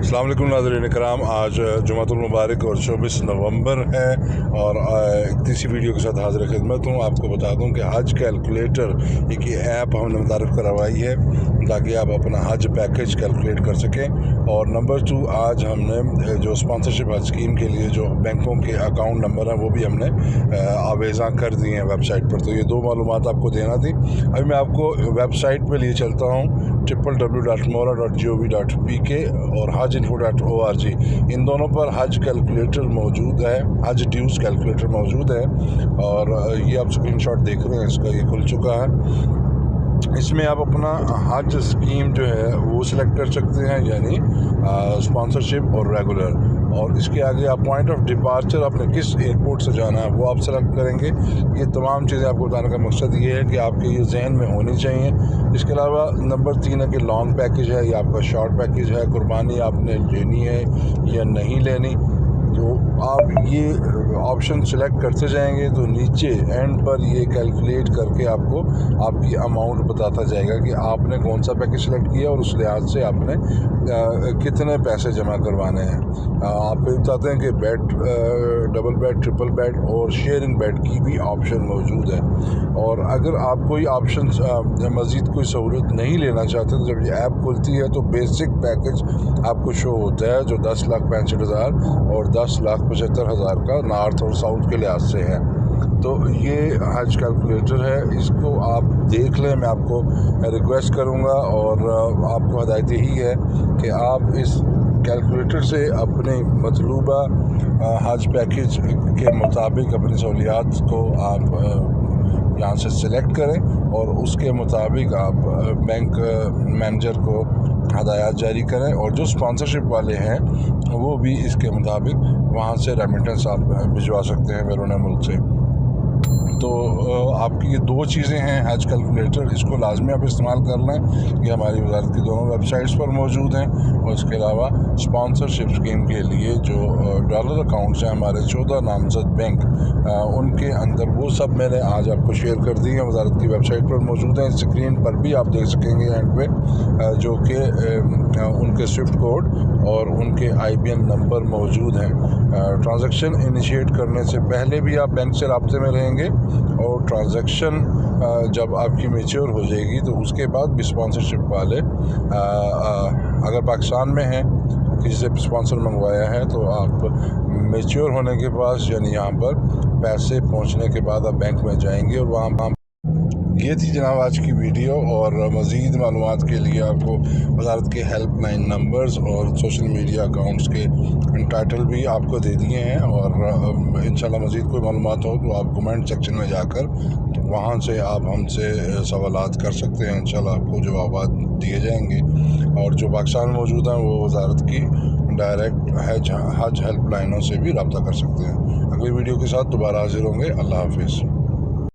अस्सलाम वालेकुम नाज़रीन इकराम। आज जुमातुल मुबारक और 24 नवंबर है और एक तीसरी वीडियो के साथ हाज़िर खिदमत हूँ। आपको बता दूँ कि हज कैलकुलेटर एक ऐप हमने मुतारिफ़ करवाई है ताकि आप अपना हज पैकेज कैलकुलेट कर सकें। और नंबर 2, आज हमने जो स्पॉन्सरशिप हज स्कीम के लिए जो बैंकों के अकाउंट नंबर हैं वो भी हमने आवेज़ा कर दिए हैं वेबसाइट पर। तो ये दो मालूमात आपको देना थी। अभी मैं आपको वेबसाइट पर लिए चलता हूँ www.mora.gov.pk और hajinfo.org। इन दोनों पर हज कैलकुलेटर मौजूद है, हज ड्यूज़ कैलकुलेटर मौजूद है और ये आप स्क्रीनशॉट देख रहे हैं, इसका ये खुल चुका है। इसमें आप अपना हज स्कीम जो है वो सिलेक्ट कर सकते हैं, यानी स्पॉन्सरशिप और रेगुलर। और इसके आगे आप पॉइंट ऑफ डिपार्चर, आपने किस एयरपोर्ट से जाना है वो आप सेलेक्ट करेंगे। ये तमाम चीज़ें आपको बताने का मकसद ये है कि आपके ये जहन में होनी चाहिए। इसके अलावा नंबर 3 है कि लॉन्ग पैकेज है या आपका शॉर्ट पैकेज है, कुर्बानी आपने लेनी है या नहीं लेनी। तो आप ये ऑप्शन सेलेक्ट करते जाएंगे तो नीचे एंड पर ये कैलकुलेट करके आपको आपकी अमाउंट बताता जाएगा कि आपने कौन सा पैकेज सेलेक्ट किया और उस लिहाज से आपने कितने पैसे जमा करवाने हैं। आप बताते हैं कि bed, double bed, triple bed और शेयरिंग बेड की भी ऑप्शन मौजूद है। और अगर आप कोई ऑप्शन मज़ीद कोई सहूलत नहीं लेना चाहते तो जब ये ऐप खुलती है तो बेसिक पैकेज आपको शो होता है जो 10,65,000 और 10,75,000 का नॉर्थ और साउथ के लिहाज से है। तो ये हज कैलकुलेटर है, इसको आप देख लें। मैं आपको रिक्वेस्ट करूँगा और आपको हदायत यही है कि आप इस कैलकुलेटर से अपने मतलूबा हज पैकेज के मुताबिक अपनी सहूलियात को आप यहाँ से सिलेक्ट करें और उसके मुताबिक आप बैंक मैनेजर को हदायत जारी करें। और जो स्पॉन्सरशिप वाले हैं वो भी इसके मुताबिक वहाँ से रेमिटेंस आप भिजवा सकते हैं बैरून मुल्क से। तो आपकी ये दो चीज़ें हैं हज कैलकुलेटर, इसको लाजमी आप इस्तेमाल कर लें। ये हमारी वज़ारत की दोनों वेबसाइट्स पर मौजूद हैं। और इसके अलावा स्पॉन्सरशिप स्कीम के लिए जो डॉलर अकाउंट्स हैं हमारे 14 नामजद बैंक, उनके अंदर वो सब मैंने आज आपको शेयर कर दी हैं, वज़ारत की वेबसाइट पर मौजूद हैं। स्क्रीन पर भी आप देख सकेंगे एंड पे, जो कि उनके स्विफ्ट कोड और उनके IBN नंबर मौजूद हैं। ट्रांजैक्शन इनिशिएट करने से पहले भी आप बैंक से राब्ते में रहेंगे और ट्रांजैक्शन जब आपकी मैच्योर हो जाएगी तो उसके बाद भी स्पॉन्सरशिप वाले अगर पाकिस्तान में हैं, किसी से स्पॉन्सर मंगवाया है, तो आप मैच्योर होने के बाद यानी यहाँ पर पैसे पहुँचने के बाद आप बैंक में जाएंगे और वहाँ ये थी जनाब आज की वीडियो। और मज़ीद मालूमात के लिए आपको वज़ारत के हेल्पलाइन नंबर्स और सोशल मीडिया अकाउंट्स के टाइटल भी आपको दे दिए हैं। और इंशाल्लाह मज़ीद कोई मालूमात हो तो आप कमेंट सेक्शन में जाकर वहाँ से आप हमसे सवालात कर सकते हैं। इंशाल्लाह आपको जवाब दिए जाएंगे। और जो पाकिस्तान में मौजूद हैं वो वज़ारत की डायरेक्ट हज हेल्पलाइनों से भी रब्ता कर सकते हैं। अगली वीडियो के साथ दोबारा हाजिर होंगे। अल्लाह हाफिज़।